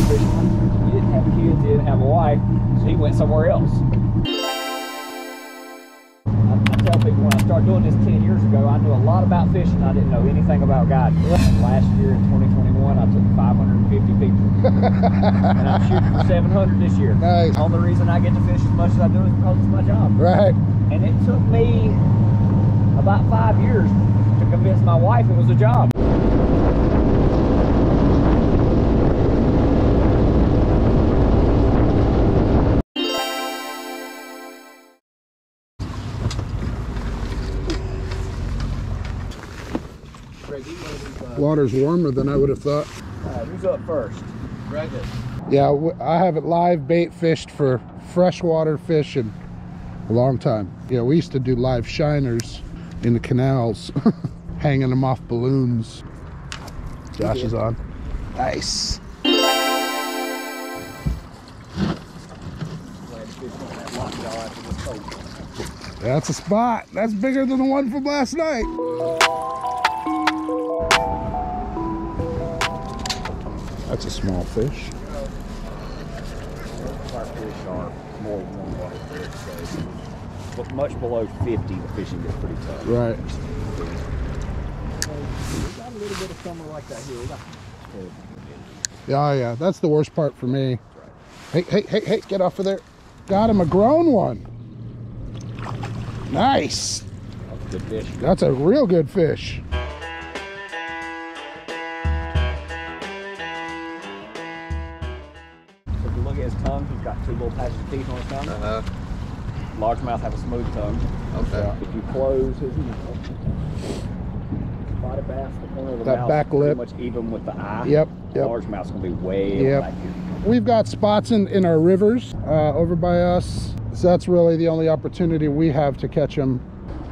fisherman. He didn't have kids, he didn't have a wife, so he went somewhere else. I tell people when I started doing this 10 years ago, I knew a lot about fishing. I didn't know anything about guiding. And last year in 2021, I took 550 people. And I'm shooting for 700 this year. Nice. The only reason I get to fish as much as I do is because it's my job. Right. And it took me about 5 years to convince my wife it was a job. Water's warmer than I would have thought. Who's up first? Brendan. Yeah, I haven't live bait fished for freshwater fish in a long time. Yeah, we used to do live shiners in the canals, hanging them off balloons. Josh is on. Nice. That's a spot. That's bigger than the one from last night. That's a small fish. Our fish are more warm water fish, so but much below 50, the fishing gets pretty tough. Right. We got a little bit of summer like that here. Yeah, yeah, that's the worst part for me. Hey, hey, hey, hey, get off of there. Got him a grown one. Nice. That's a good fish. That's a real good fish. His tongue, he's got two little patches of teeth on his tongue. Largemouth have a smooth tongue. Okay. If you close his spotted bass, the corner of the That mouth back lip. pretty much even with the eye. Yep, yep. Largemouth's gonna be way back here. We've got spots in our rivers over by us, so that's really the only opportunity we have to catch them.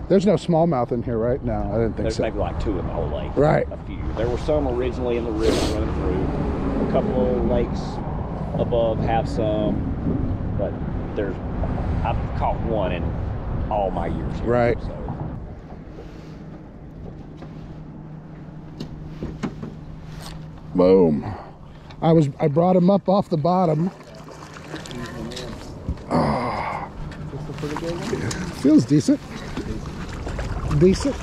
There's no smallmouth in here right now. I didn't think There's so. maybe like 2 in the whole lake. Right. A few. There were some originally in the river running through. A couple of lakes above have some, but I've caught one in all my years here. Right. So. Boom. I brought him up off the bottom. Oh, feels decent. Decent.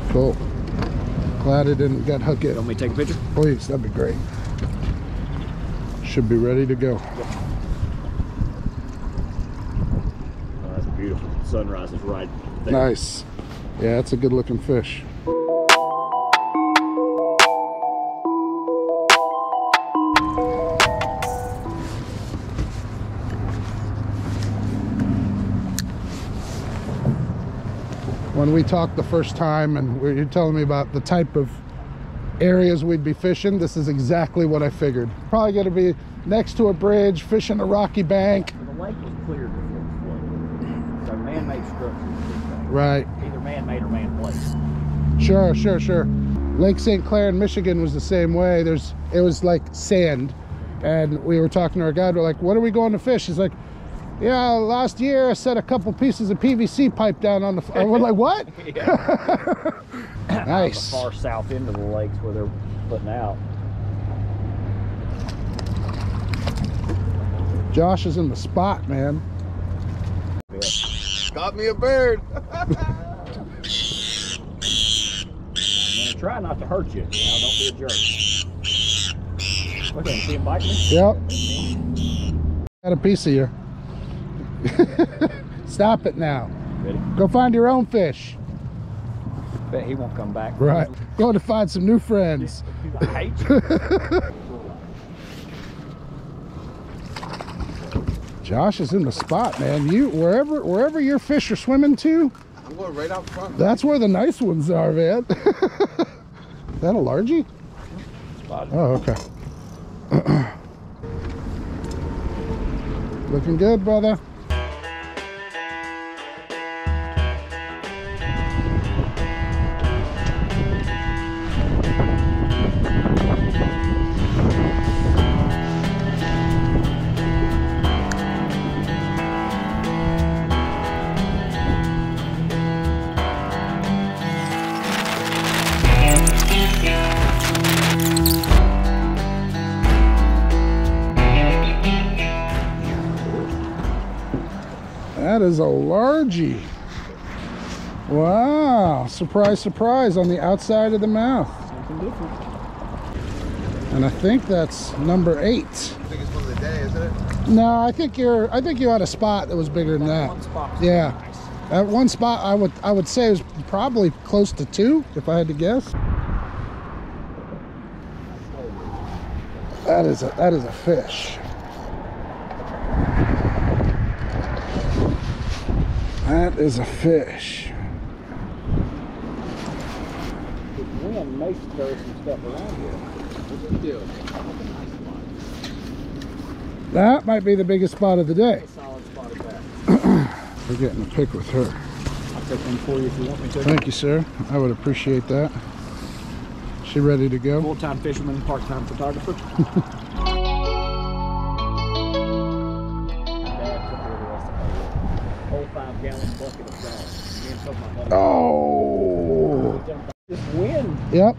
Cool. Glad it didn't get hooked. Want me to take a picture? Please, that'd be great. Should be ready to go. Yep. Oh, that's beautiful. Sunrise is right there. Nice. Yeah, that's a good looking fish. When we talked the first time and you're telling me about the type of areas we'd be fishing, this is exactly what I figured. Probably going to be next to a bridge, fishing a rocky bank. The lake was cleared before it flooded. So man-made structures. Right. Either man-made or man-placed. Sure, sure, sure. Lake St. Clair in Michigan was the same way. It was like sand. And we were talking to our guide, we're like, what are we going to fish? He's like, yeah, last year I set a couple pieces of PVC pipe down on the and we're like, what? Nice. The far south end of the lakes where they're putting out. Josh is in the spot, man. Yeah. Got me a bird. I'm gonna try not to hurt you. Now, don't be a jerk. Look at him, see him biting me? Yep. Got a piece of you. Stop it now. Ready? Go find your own fish. Bet he won't come back. Right. Going to find some new friends. I hate you. Josh is in the spot, man. You wherever your fish are swimming to, I'm going right out front. that's where the nice ones are, man. Is that a largie? Spotted. Oh, okay. Looking good, brother. That is a largie. Wow, surprise, surprise, on the outside of the mouth. Something different. And I think that's number 8. I think it's one of the day, isn't it? No, I think you had a spot that was bigger than that. One spot was Yeah. nice. At one spot I would say it was probably close to 2 if I had to guess. That is a fish. That is a fish. The wind makes throw some stuff around here. What's the deal? That might be the biggest spot of the day. A solid spot of that. We're getting a pic with her. I'll take one for you if you want me to. Thank you, sir. I would appreciate that. She ready to go? Full-time fisherman, part-time photographer. Dad took her the rest of the whole 5-gallon bucket of gas. Me and took my buddy. Oh! This wind. Yep.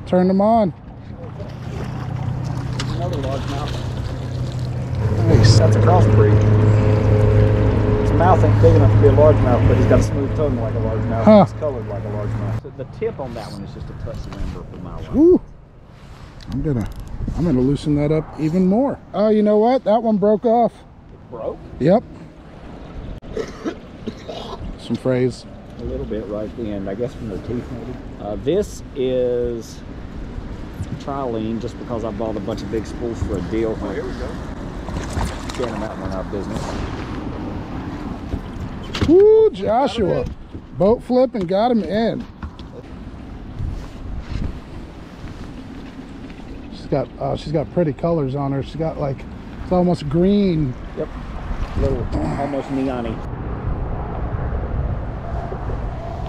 Turned them on. There's another largemouth. Nice. That's a crossbreed. His mouth ain't big enough to be a largemouth, but he's got a smooth tongue like a largemouth. Huh. He's colored like a largemouth. So the tip on that one is just a touch limber for my line. Woo. I'm gonna loosen that up even more. Oh, you know what? That one broke off. It broke Yep. Some phrase. a little bit right at the end, I guess from the teeth maybe. This is trilene, just because I bought a bunch of big spools for a deal. Oh, here we go. Getting them out in our business. Woo, Joshua. Boat flip and got him in. She's got pretty colors on her. She's got like, it's almost green. Yep. A little, almost neon-y.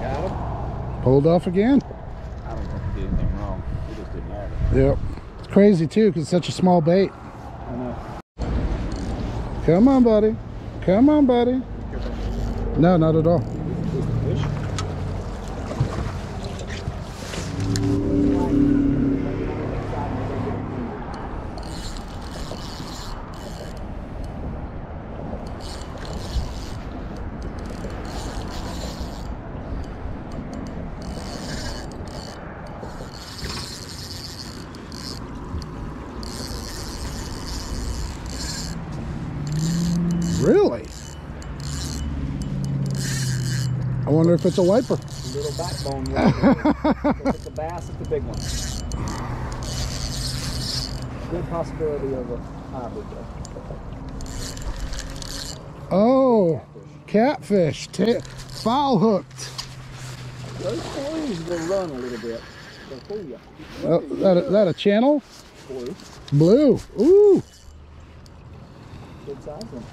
Got him. Pulled off again. I don't think he did anything wrong. He just didn't have it. Yep. It's crazy too, because it's such a small bait. I know. Come on, buddy. Come on, buddy. No, not at all. Is the fish? Really? I wonder if it's a wiper. A little backbone. If it's a bass, it's the big one. Good possibility of a hybrid though. Oh, catfish. Foul hooked. Those flues will run a little bit. They'll fool you. Oh, that a channel? Blue. Blue. Ooh. Good size one.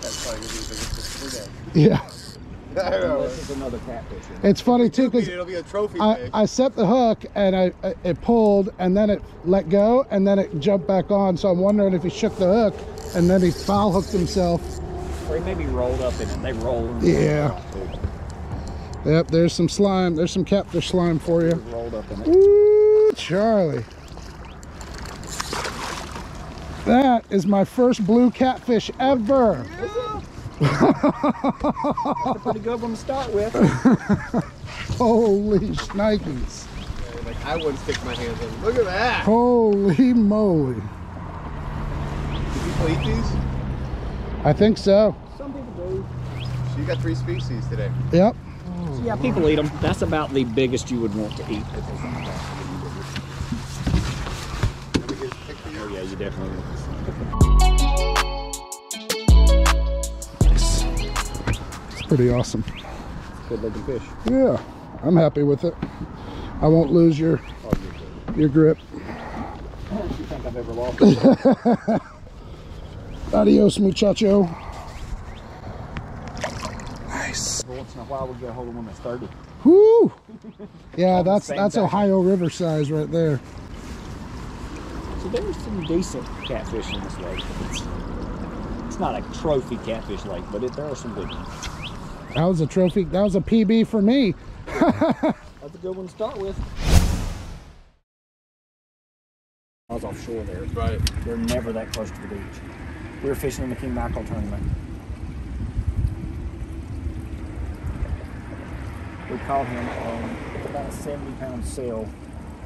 That's probably gonna be the biggest fish of the day. Yeah. I know. Unless it's another catfish. It's funny too, because It'll be a trophy fish. I set the hook and it pulled and then it let go and then it jumped back on. So I'm wondering if he shook the hook and then he foul hooked himself. Or he maybe rolled up in it. They roll. Yeah. Yep, there's some slime. There's some catfish slime for you. Rolled up in it. Ooh, Charlie. That is my first blue catfish ever. That's a pretty good one to start with. Holy shnikes. Like, I wouldn't stick my hands in. Look at that. Holy moly. Do people eat these? I think so. Some people do. So you got 3 species today. Yep. So yeah, people eat them. That's about the biggest you would want to eat. Let me get a pic for you. Oh yeah, you definitely want to. It's pretty awesome. Good looking fish. Yeah, I'm happy with it. I won't lose your grip. I don't think I've ever lost it. Adios, muchacho. Nice. Every once in a while we get a hold of one that's 30. Whoo! Yeah, On the that's same time. Ohio River size right there. So there's some decent catfish in this lake. It's not a trophy catfish lake, but there are some good ones. That was a trophy. That was a PB for me. That's a good one to start with. I was offshore there. Right. They're never that close to the beach. We were fishing in the King Mackerel tournament. We caught him on about a 70-pound sail.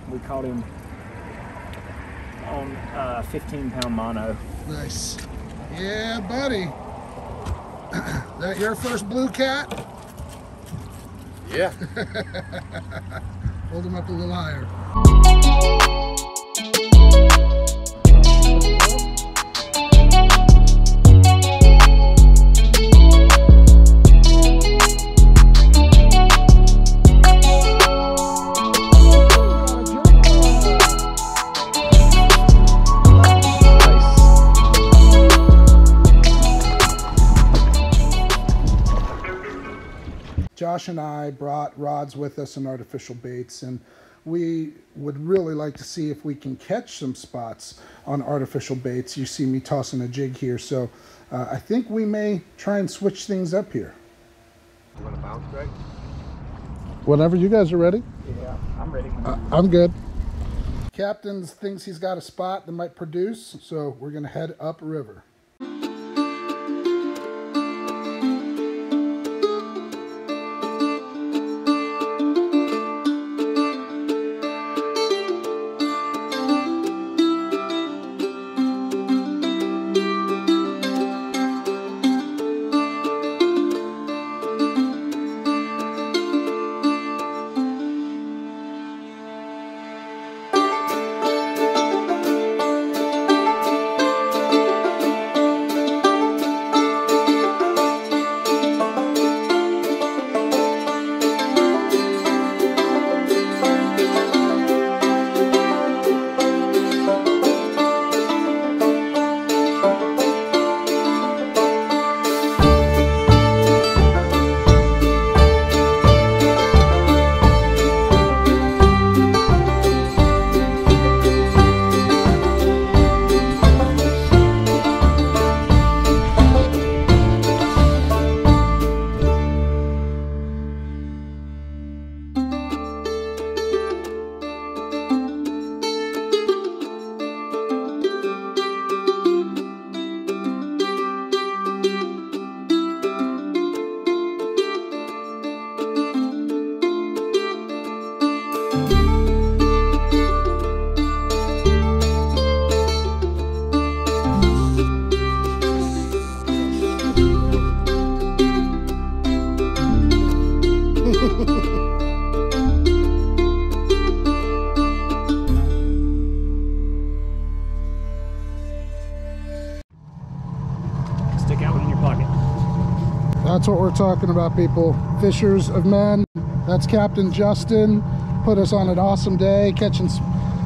We caught him on a 15-pound mono. Nice. Yeah, buddy. That your first blue cat? Yeah. Hold him up a little higher. Josh and I brought rods with us and artificial baits, and we would really like to see if we can catch some spots on artificial baits. You see me tossing a jig here, so I think we may try and switch things up here. You want to bounce, Greg? Whenever you guys are ready. Yeah, I'm ready. I'm good. Captain thinks he's got a spot that might produce, so we're going to head upriver. Stick out one in your pocket. That's what we're talking about, people. Fishers of men. That's Captain Justin. Put us on an awesome day, catching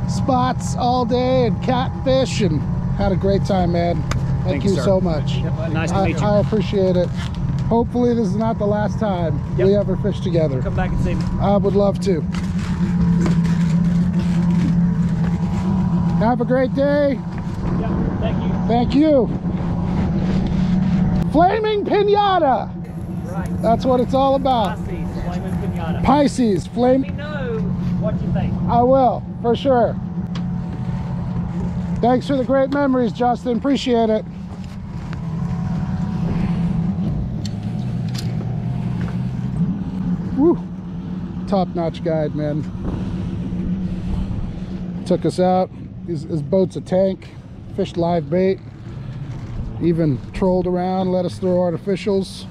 spots all day and catfish, and had a great time, man. Thank you sir. so much. Yep, nice to meet you. I appreciate it. Hopefully this is not the last time we ever fish together. Come back and see me. I would love to. Have a great day. Yep, thank you. Thank you. Flaming Pinata. Right. That's what it's all about. Pisces, flaming pinata. Pisces, Let flame. me know what you think. I will, for sure. Thanks for the great memories, Justin. Appreciate it. Woo. Top-notch guide, man. Took us out. His boat's a tank. Fished live bait. Even trolled around, let us throw artificials.